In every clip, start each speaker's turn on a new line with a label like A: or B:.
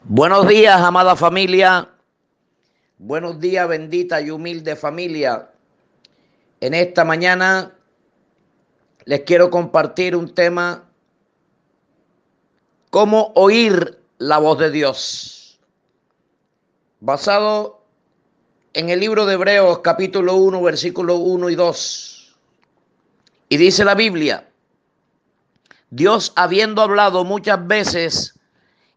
A: Buenos días, amada familia. Buenos días, bendita y humilde familia. En esta mañana les quiero compartir un tema: cómo oír la voz de Dios, basado en el libro de Hebreos capítulo 1, versículos 1 y 2. Y dice la Biblia: Dios, habiendo hablado muchas veces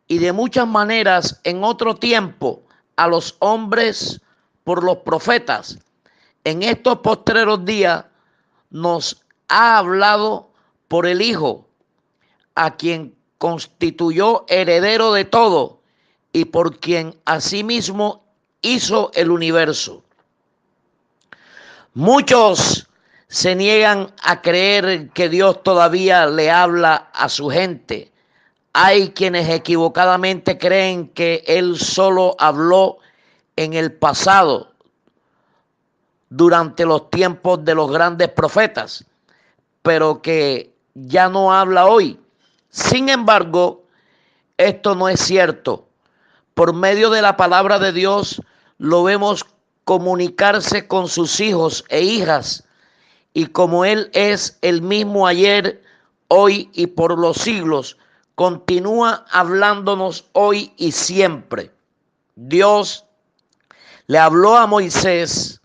A: y de muchas maneras en otro tiempo a los hombres por los profetas, en estos postreros días nos ha hablado por el Hijo, a quien constituyó heredero de todo y por quien asimismo hizo el universo. Muchos se niegan a creer que Dios todavía le habla a su gente. Hay quienes equivocadamente creen que Él solo habló en el pasado, durante los tiempos de los grandes profetas, pero que ya no habla hoy. Sin embargo, esto no es cierto. Por medio de la palabra de Dios lo vemos comunicarse con sus hijos e hijas, y como Él es el mismo ayer, hoy y por los siglos, continúa hablándonos hoy y siempre. Dios le habló a Moisés,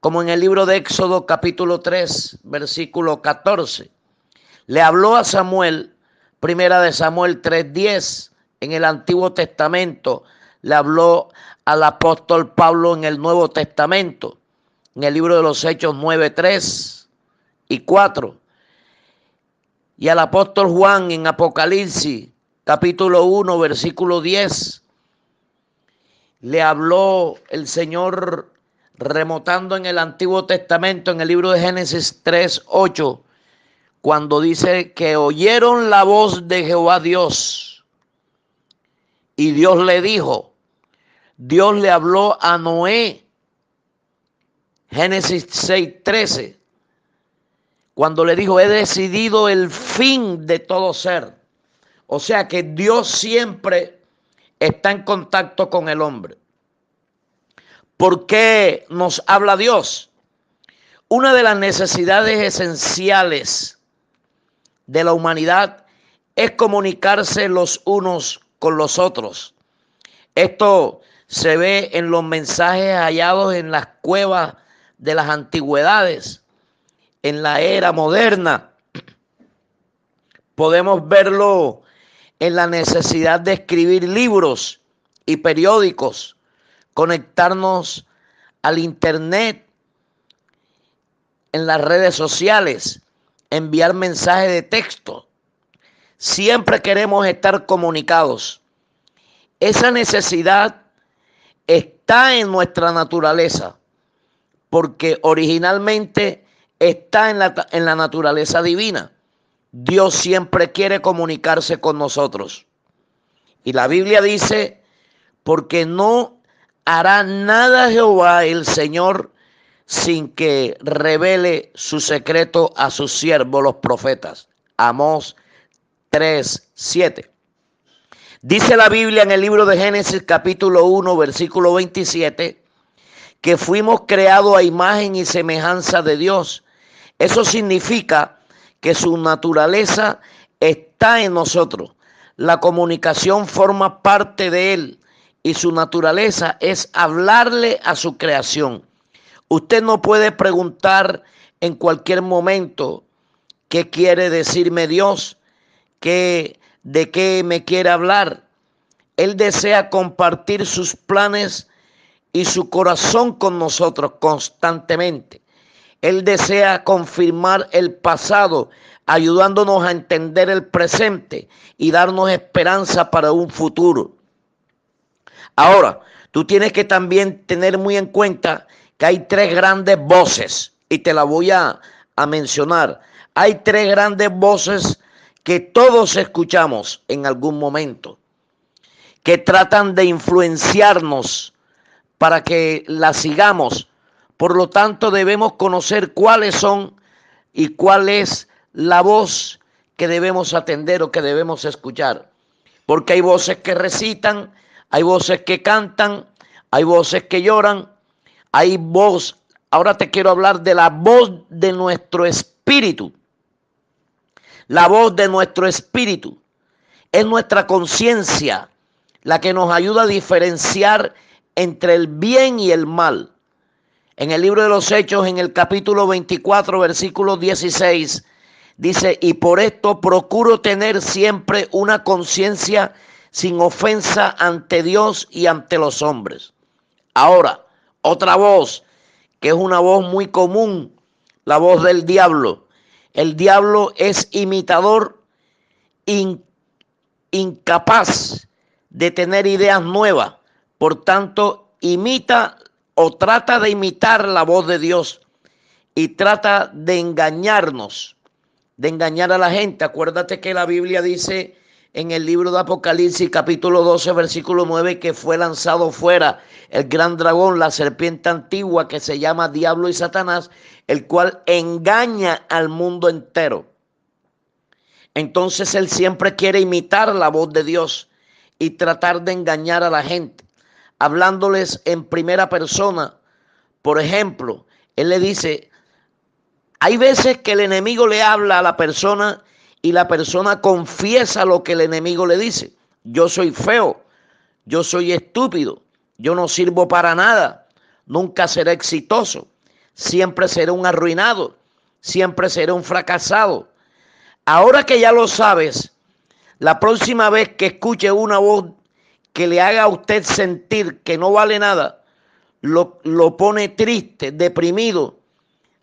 A: como en el libro de Éxodo capítulo 3, versículo 14. Le habló a Samuel, primera de Samuel 3:10, en el Antiguo Testamento. Le habló al apóstol Pablo en el Nuevo Testamento, en el libro de los Hechos 9:3 y 4. Y al apóstol Juan en Apocalipsis capítulo 1, versículo 10. Le habló el Señor remontando en el Antiguo Testamento, en el libro de Génesis 3:8, cuando dice que oyeron la voz de Jehová Dios y Dios le dijo. Dios le habló a Noé, Génesis 6:13, cuando le dijo: he decidido el fin de todo ser. O sea que Dios siempre está en contacto con el hombre. ¿Por qué nos habla Dios? Una de las necesidades esenciales de la humanidad es comunicarse los unos con los otros. Esto se ve en los mensajes hallados en las cuevas de las antigüedades. En la era moderna podemos verlo en la necesidad de escribir libros y periódicos, conectarnos al internet, en las redes sociales, enviar mensajes de texto. Siempre queremos estar comunicados. Esa necesidad está en nuestra naturaleza, porque originalmente está en la naturaleza divina. Dios siempre quiere comunicarse con nosotros. Y la Biblia dice: porque no hará nada Jehová el Señor sin que revele su secreto a sus siervos los profetas. Amós 3:7. Dice la Biblia en el libro de Génesis capítulo 1, versículo 27, que fuimos creados a imagen y semejanza de Dios. Eso significa que su naturaleza está en nosotros. La comunicación forma parte de Él y su naturaleza es hablarle a su creación. Usted no puede preguntar en cualquier momento: ¿qué quiere decirme Dios? ¿De qué me quiere hablar? Él desea compartir sus planes y su corazón con nosotros constantemente. Él desea confirmar el pasado, ayudándonos a entender el presente y darnos esperanza para un futuro. Ahora, tú tienes que también tener muy en cuenta que hay tres grandes voces, y te la voy a mencionar. Hay tres grandes voces que todos escuchamos en algún momento, que tratan de influenciarnos para que las sigamos. Por lo tanto, debemos conocer cuáles son y cuál es la voz que debemos atender o que debemos escuchar. porque hay voces que recitan, hay voces que cantan, hay voces que lloran, hay voz. Ahora te quiero hablar de la voz de nuestro espíritu. La voz de nuestro espíritu es nuestra conciencia la que nos ayuda a diferenciar entre el bien y el mal. En el libro de los Hechos, en el capítulo 24, versículo 16, dice: y por esto procuro tener siempre una conciencia sin ofensa ante Dios y ante los hombres. Ahora, otra voz, que es una voz muy común, la voz del diablo. El diablo es imitador, incapaz de tener ideas nuevas. Por tanto, imita o trata de imitar la voz de Dios y trata de engañarnos, de engañar a la gente. Acuérdate que la Biblia dice en el libro de Apocalipsis, capítulo 12, versículo 9, que fue lanzado fuera el gran dragón, la serpiente antigua, que se llama Diablo y Satanás, el cual engaña al mundo entero. Entonces él siempre quiere imitar la voz de Dios y tratar de engañar a la gente, hablándoles en primera persona. Por ejemplo, él le dice, hay veces que el enemigo le habla a la persona y la persona confiesa lo que el enemigo le dice. Yo soy feo, yo soy estúpido, yo no sirvo para nada, nunca seré exitoso, siempre seré un arruinado, siempre seré un fracasado. Ahora que ya lo sabes, la próxima vez que escuche una voz que le haga a usted sentir que no vale nada, lo pone triste, deprimido,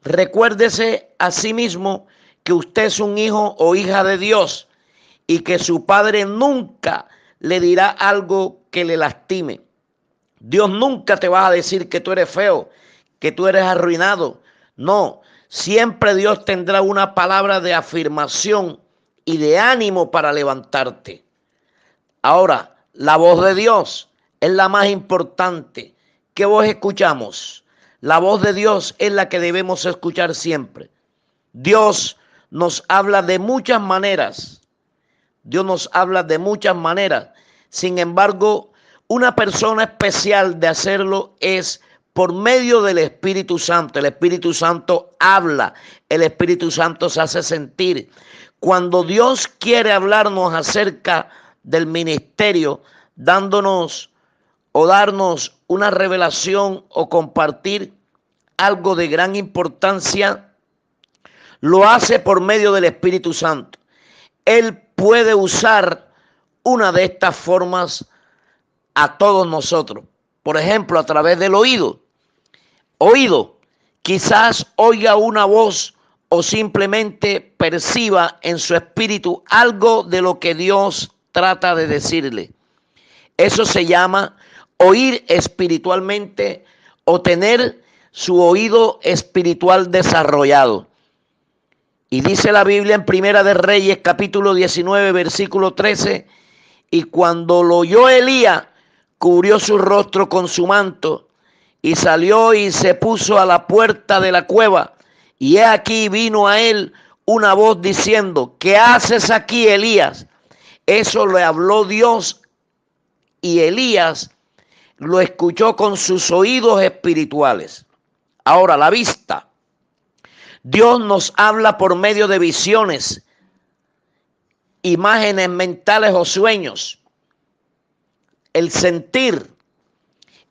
A: recuérdese a sí mismo que usted es un hijo o hija de Dios y que su padre nunca le dirá algo que le lastime. Dios nunca te va a decir que tú eres feo, que tú eres arruinado. No, siempre Dios tendrá una palabra de afirmación y de ánimo para levantarte. Ahora, la voz de Dios es la más importante. ¿Qué voz escuchamos? La voz de Dios es la que debemos escuchar siempre. Dios nos habla de muchas maneras. Dios nos habla de muchas maneras. Sin embargo, una persona especial de hacerlo es por medio del Espíritu Santo. El Espíritu Santo habla, el Espíritu Santo se hace sentir. Cuando Dios quiere hablarnos acerca del ministerio, dándonos o darnos una revelación o compartir algo de gran importancia, lo hace por medio del Espíritu Santo. Él puede usar una de estas formas a todos nosotros. Por ejemplo, a través del oído. Oído, quizás oiga una voz o simplemente perciba en su espíritu algo de lo que Dios trata de decirle. Eso se llama oír espiritualmente o tener su oído espiritual desarrollado. Y dice la Biblia en Primera de Reyes, capítulo 19, versículo 13, y cuando lo oyó Elías, cubrió su rostro con su manto y salió y se puso a la puerta de la cueva. Y he aquí vino a él una voz diciendo, ¿qué haces aquí, Elías? Eso le habló Dios y Elías lo escuchó con sus oídos espirituales. Ahora, la vista. Dios nos habla por medio de visiones, imágenes mentales o sueños. El sentir.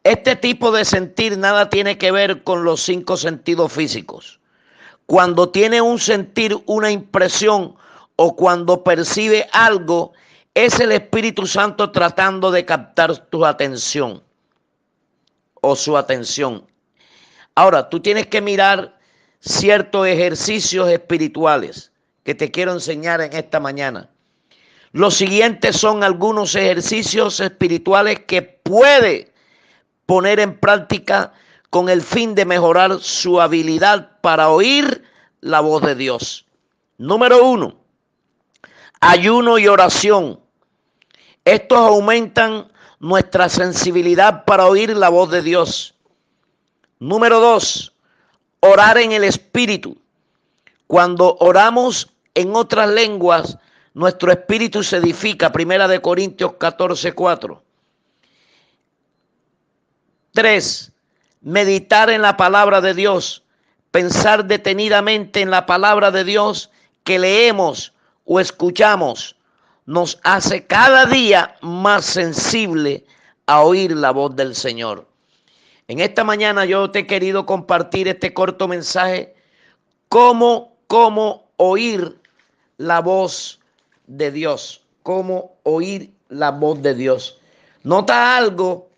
A: Este tipo de sentir nada tiene que ver con los 5 sentidos físicos. Cuando tiene un sentir, una impresión o cuando percibe algo, es el Espíritu Santo tratando de captar tu atención o su atención. Ahora, tú tienes que mirar ciertos ejercicios espirituales que te quiero enseñar en esta mañana. Los siguientes son algunos ejercicios espirituales que puede poner en práctica con el fin de mejorar su habilidad para oír la voz de Dios. Número 1, ayuno y oración. Estos aumentan nuestra sensibilidad para oír la voz de Dios. Número 2, orar en el Espíritu. Cuando oramos en otras lenguas, nuestro espíritu se edifica. Primera de Corintios 14:4. 3. Meditar en la palabra de Dios. Pensar detenidamente en la palabra de Dios que leemos o escuchamos nos hace cada día más sensible a oír la voz del Señor. En esta mañana yo te he querido compartir este corto mensaje, cómo oír la voz de Dios, cómo oír la voz de Dios. Nota algo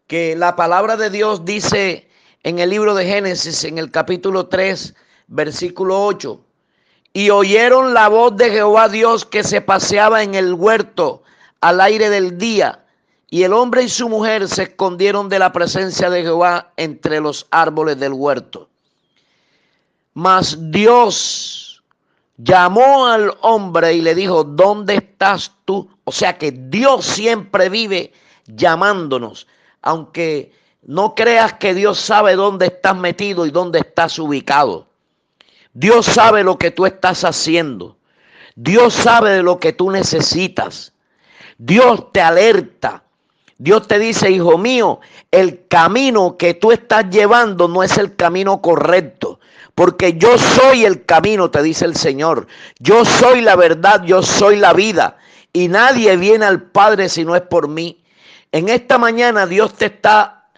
A: que la palabra de Dios dice en el libro de Génesis, en el capítulo 3, versículo 8. Y oyeron la voz de Jehová Dios que se paseaba en el huerto al aire del día. Y el hombre y su mujer se escondieron de la presencia de Jehová entre los árboles del huerto. Mas Dios llamó al hombre y le dijo, ¿dónde estás tú? O sea que Dios siempre vive llamándonos. Aunque no creas que Dios sabe dónde estás metido y dónde estás ubicado. Dios sabe lo que tú estás haciendo. Dios sabe de lo que tú necesitas. Dios te alerta. Dios te dice, hijo mío, el camino que tú estás llevando no es el camino correcto. Porque yo soy el camino, te dice el Señor. Yo soy la verdad, yo soy la vida. Y nadie viene al Padre si no es por mí. En esta mañana Dios te está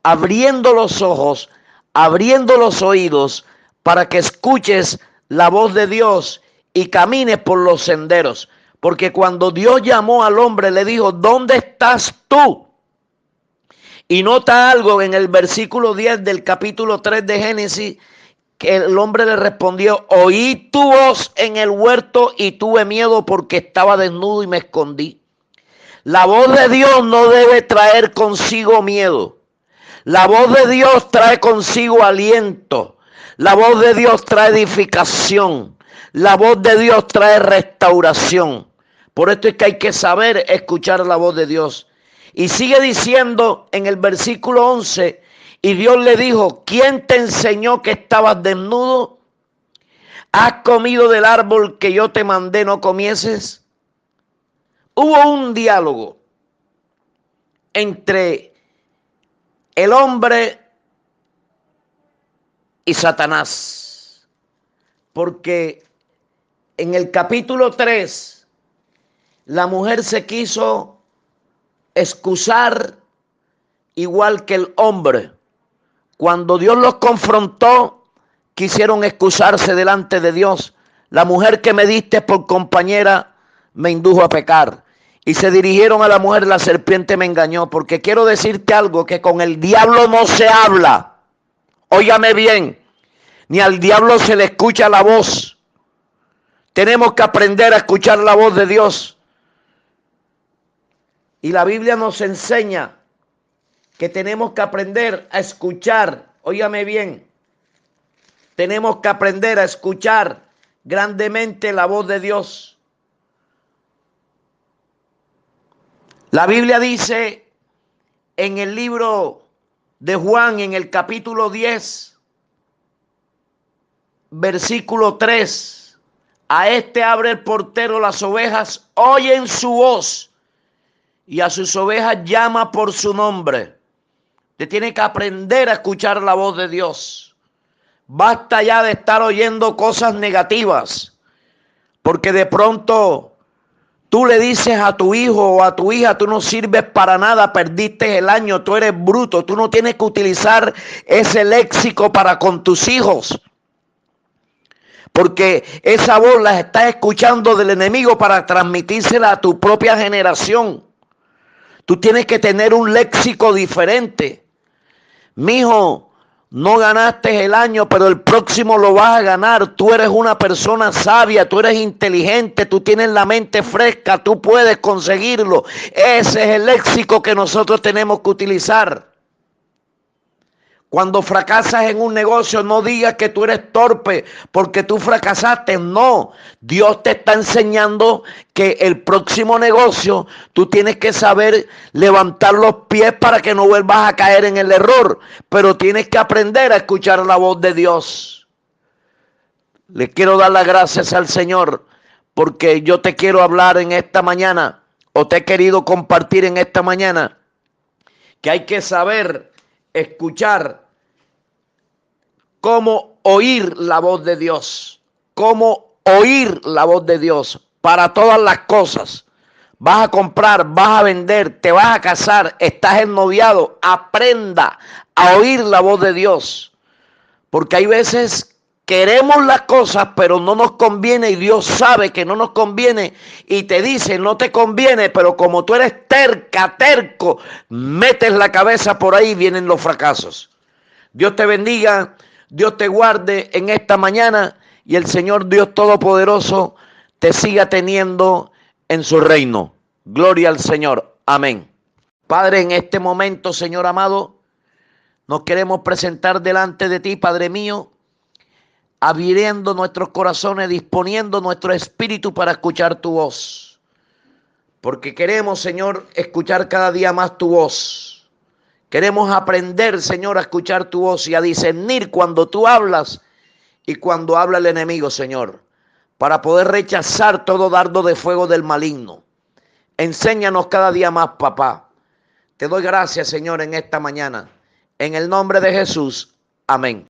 A: abriendo los ojos, abriendo los oídos para que escuches la voz de Dios y camines por los senderos. Porque cuando Dios llamó al hombre le dijo, ¿dónde estás tú? Y nota algo en el versículo 10 del capítulo 3 de Génesis, que el hombre le respondió, oí tu voz en el huerto y tuve miedo porque estaba desnudo y me escondí. La voz de Dios no debe traer consigo miedo. La voz de Dios trae consigo aliento. La voz de Dios trae edificación. La voz de Dios trae restauración. Por esto es que hay que saber escuchar la voz de Dios. Y sigue diciendo en el versículo 11, y Dios le dijo, ¿quién te enseñó que estabas desnudo? ¿Has comido del árbol que yo te mandé no comieses? Hubo un diálogo entre el hombre y Satanás. Porque en el capítulo 3, la mujer se quiso excusar igual que el hombre. Cuando Dios los confrontó, quisieron excusarse delante de Dios. La mujer que me diste por compañera me indujo a pecar. Y se dirigieron a la mujer, la serpiente me engañó. Porque quiero decirte algo, que con el diablo no se habla. Óigame bien, ni al diablo se le escucha la voz. Tenemos que aprender a escuchar la voz de Dios. Y la Biblia nos enseña que tenemos que aprender a escuchar. Óigame bien, tenemos que aprender a escuchar grandemente la voz de Dios. La Biblia dice en el libro de Juan, en el capítulo 10, versículo 3, a este abre el portero las ovejas, oyen su voz y a sus ovejas llama por su nombre. Usted tiene que aprender a escuchar la voz de Dios. Basta ya de estar oyendo cosas negativas, porque de pronto tú le dices a tu hijo o a tu hija, tú no sirves para nada, perdiste el año, tú eres bruto. Tú no tienes que utilizar ese léxico para con tus hijos, porque esa voz la estás escuchando del enemigo para transmitírsela a tu propia generación. Tú tienes que tener un léxico diferente. Mijo, no ganaste el año, pero el próximo lo vas a ganar. Tú eres una persona sabia, tú eres inteligente, tú tienes la mente fresca, tú puedes conseguirlo. Ese es el léxico que nosotros tenemos que utilizar. Cuando fracasas en un negocio, no digas que tú eres torpe porque tú fracasaste. No, Dios te está enseñando que el próximo negocio tú tienes que saber levantar los pies para que no vuelvas a caer en el error. Pero tienes que aprender a escuchar la voz de Dios. Le quiero dar las gracias al Señor porque yo te quiero hablar en esta mañana, o te he querido compartir en esta mañana, que hay que saber escuchar, cómo oír la voz de Dios, cómo oír la voz de Dios para todas las cosas. Vas a comprar, vas a vender, te vas a casar, estás ennoviado, aprenda a oír la voz de Dios. Porque hay veces queremos las cosas, pero no nos conviene y Dios sabe que no nos conviene y te dice no te conviene, pero como tú eres terca, terco, metes la cabeza por ahí y vienen los fracasos. Dios te bendiga, Dios te guarde en esta mañana y el Señor Dios Todopoderoso te siga teniendo en su reino. Gloria al Señor. Amén. Padre, en este momento, Señor amado, nos queremos presentar delante de ti, Padre mío, abriendo nuestros corazones, disponiendo nuestro espíritu para escuchar tu voz. Porque queremos, Señor, escuchar cada día más tu voz. Queremos aprender, Señor, a escuchar tu voz y a discernir cuando tú hablas y cuando habla el enemigo, Señor, para poder rechazar todo dardo de fuego del maligno. Enséñanos cada día más, papá. Te doy gracias, Señor, en esta mañana. En el nombre de Jesús. Amén.